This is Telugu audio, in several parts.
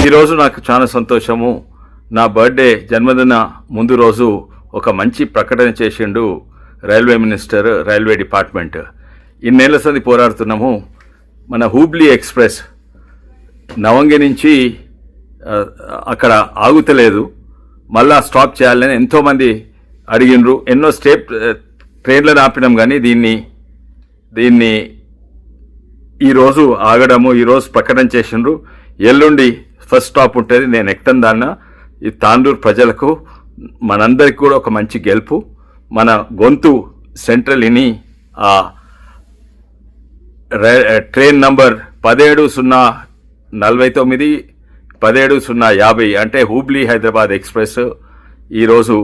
ఈరోజు నాకు చాలా సంతోషము. నా బర్త్డే జన్మదిన ముందు రోజు ఒక మంచి ప్రకటన చేసిండు రైల్వే మినిస్టర్, రైల్వే డిపార్ట్మెంట్. ఇన్నేళ్ల సంది పోరాడుతున్నాము. మన హూబ్లీ ఎక్స్ప్రెస్ నవంగి నుంచి అక్కడ ఆగుతలేదు, మళ్ళా స్టాప్ చేయాలని ఎంతోమంది అడిగినరు. ఎన్నో ట్రైన్లను ఆపినాం, కానీ దీన్ని ఈరోజు ఆగడము, ఈరోజు ప్రకటన చేసిండ్రు. ఎల్లుండి ఫస్ట్ స్టాప్ ఉంటుంది. నేను ఎక్కడం దాన్న ఈ తాండూరు ప్రజలకు, మనందరికి కూడా ఒక మంచి గెలుపు. మన గొంతు సెంట్రల్ ఇని ఆ ట్రైన్ నంబర్ 17-049 17-050 అంటే హూబ్లీ హైదరాబాద్ ఎక్స్ప్రెస్ ఈరోజు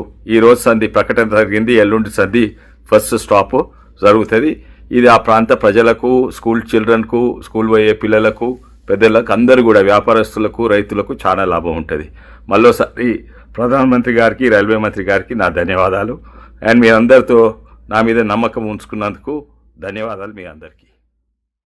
సంధి ప్రకటన జరిగింది. ఎల్లుండి సంధి ఫస్ట్ స్టాప్ జరుగుతుంది. ఇది ఆ ప్రాంత ప్రజలకు, స్కూల్ చిల్డ్రన్కు, స్కూల్ పోయే పిల్లలకు, పెద్దలకు, అందరూ కూడా వ్యాపారస్తులకు, రైతులకు చాలా లాభం ఉంటుంది. మళ్ళోసారి ప్రధానమంత్రి గారికి, రైల్వే మంత్రి గారికి నా ధన్యవాదాలు. అండ్ మీ అందరితో నా మీద నమ్మకం ఉంచుకున్నందుకు ధన్యవాదాలు మీ అందరికీ.